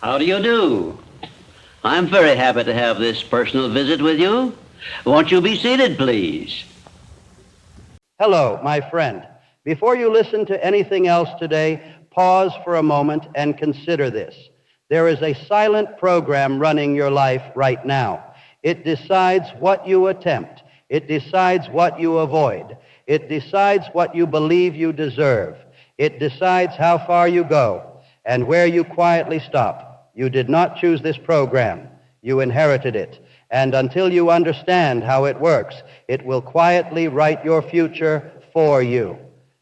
How do you do? I'm very happy to have this personal visit with you. Won't you be seated, please? Hello, my friend. Before you listen to anything else today, pause for a moment and consider this. There is a silent program running your life right now. It decides what you attempt. It decides what you avoid. It decides what you believe you deserve. It decides how far you go and where you quietly stop. You did not choose this program. You inherited it. And until you understand how it works, it will quietly write your future for you.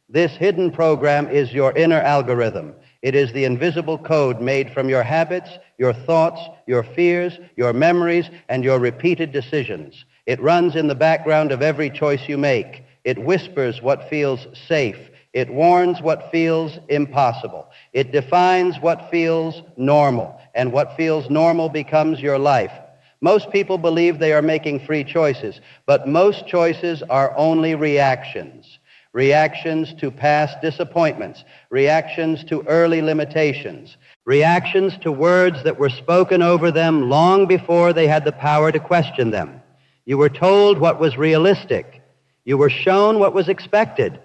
This hidden program is your inner algorithm. It is the invisible code made from your habits, your thoughts, your fears, your memories, and your repeated decisions. It runs in the background of every choice you make. It whispers what feels safe. It warns what feels impossible. It defines what feels normal, and what feels normal becomes your life. Most people believe they are making free choices, but most choices are only reactions. Reactions to past disappointments, reactions to early limitations, reactions to words that were spoken over them long before they had the power to question them. You were told what was realistic. You were shown what was expected.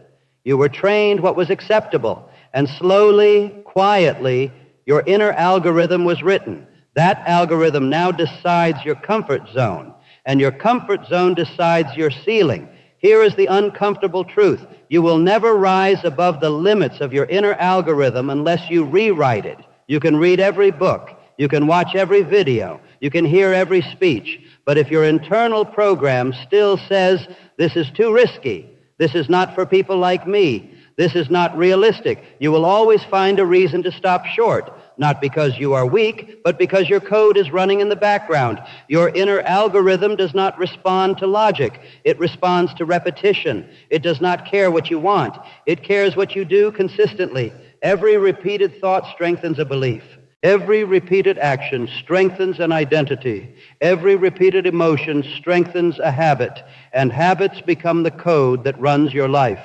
You were trained what was acceptable. And slowly, quietly, your inner algorithm was written. That algorithm now decides your comfort zone, and your comfort zone decides your ceiling. Here is the uncomfortable truth. You will never rise above the limits of your inner algorithm unless you rewrite it. You can read every book. You can watch every video. You can hear every speech. But if your internal program still says, this is too risky, this is not for people like me, this is not realistic, you will always find a reason to stop short. Not because you are weak, but because your code is running in the background. Your inner algorithm does not respond to logic. It responds to repetition. It does not care what you want. It cares what you do consistently. Every repeated thought strengthens a belief. Every repeated action strengthens an identity. Every repeated emotion strengthens a habit. And habits become the code that runs your life.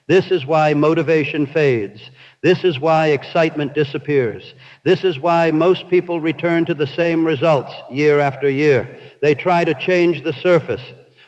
This is why motivation fades. This is why excitement disappears. This is why most people return to the same results year after year. They try to change the surface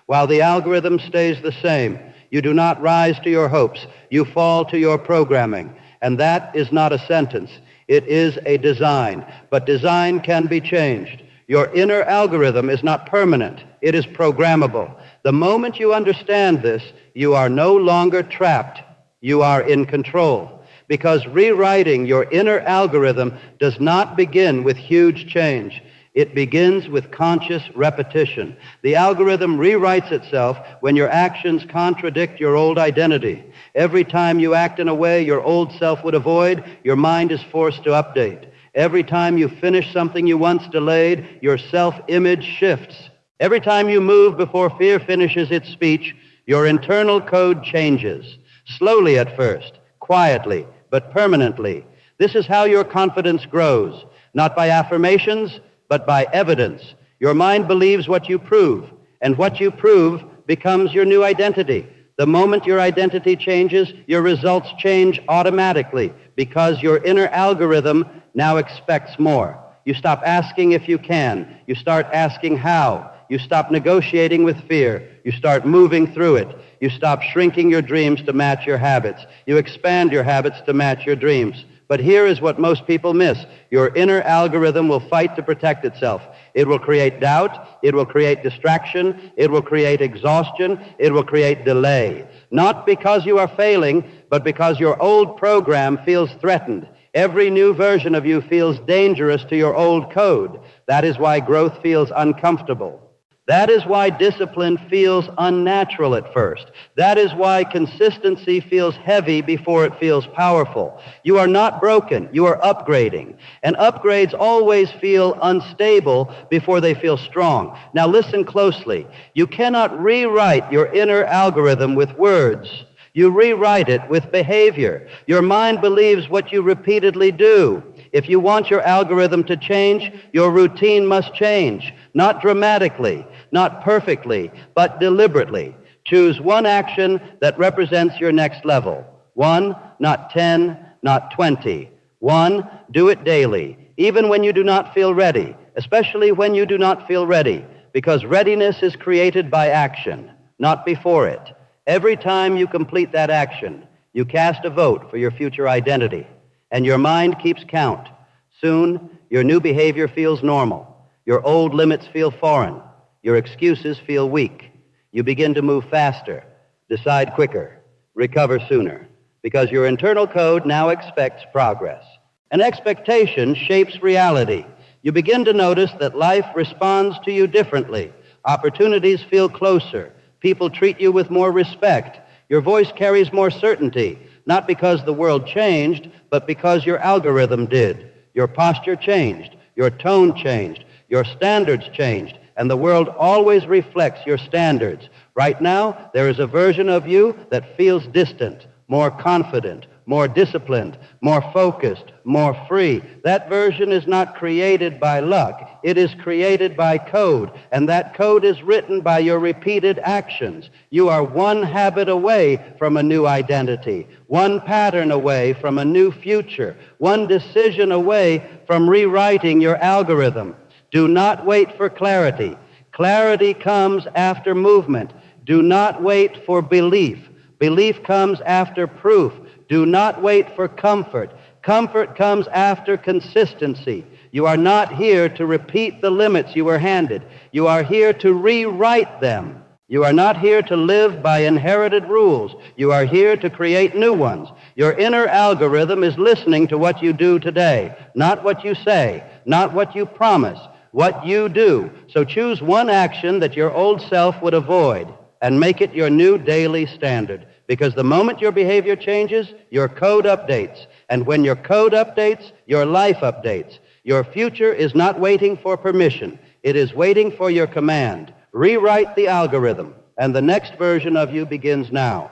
while the algorithm stays the same. You do not rise to your hopes. You fall to your programming. And that is not a sentence. It is a design. But design can be changed. Your inner algorithm is not permanent. It is programmable. The moment you understand this, you are no longer trapped. You are in control. Because rewriting your inner algorithm does not begin with huge change. It begins with conscious repetition. The algorithm rewrites itself when your actions contradict your old identity. Every time you act in a way your old self would avoid, your mind is forced to update. Every time you finish something you once delayed, your self-image shifts. Every time you move before fear finishes its speech, your internal code changes. Slowly at first, quietly, but permanently. This is how your confidence grows, not by affirmations, but by evidence. Your mind believes what you prove, and what you prove becomes your new identity. The moment your identity changes, your results change automatically, because your inner algorithm now expects more. You stop asking if you can. You start asking how. You stop negotiating with fear. You start moving through it. You stop shrinking your dreams to match your habits. You expand your habits to match your dreams. But here is what most people miss. Your inner algorithm will fight to protect itself. It will create doubt. It will create distraction. It will create exhaustion. It will create delay. Not because you are failing, but because your old program feels threatened. Every new version of you feels dangerous to your old code. That is why growth feels uncomfortable. That is why discipline feels unnatural at first. That is why consistency feels heavy before it feels powerful. You are not broken. You are upgrading. And upgrades always feel unstable before they feel strong. Now listen closely. You cannot rewrite your inner algorithm with words. You rewrite it with behavior. Your mind believes what you repeatedly do. If you want your algorithm to change, your routine must change. Not dramatically, not perfectly, but deliberately. Choose one action that represents your next level. 1, not 10, not 20. One, do it daily, even when you do not feel ready, especially when you do not feel ready, because readiness is created by action, not before it. Every time you complete that action, you cast a vote for your future identity, and your mind keeps count. Soon, your new behavior feels normal. Your old limits feel foreign. Your excuses feel weak. You begin to move faster, decide quicker, recover sooner, because your internal code now expects progress. An expectation shapes reality. You begin to notice that life responds to you differently. Opportunities feel closer. People treat you with more respect. Your voice carries more certainty, not because the world changed, but because your algorithm did. Your posture changed. Your tone changed. Your standards changed. And the world always reflects your standards. Right now, there is a version of you that feels distant, more confident, more disciplined, more focused, more free. That version is not created by luck. It is created by code, and that code is written by your repeated actions. You are one habit away from a new identity, one pattern away from a new future, one decision away from rewriting your algorithm. Do not wait for clarity. Clarity comes after movement. Do not wait for belief. Belief comes after proof. Do not wait for comfort. Comfort comes after consistency. You are not here to repeat the limits you were handed. You are here to rewrite them. You are not here to live by inherited rules. You are here to create new ones. Your inner algorithm is listening to what you do today, not what you say, not what you promise, what you do. So choose one action that your old self would avoid and make it your new daily standard. Because the moment your behavior changes, your code updates. And when your code updates, your life updates. Your future is not waiting for permission. It is waiting for your command. Rewrite the algorithm, and the next version of you begins now.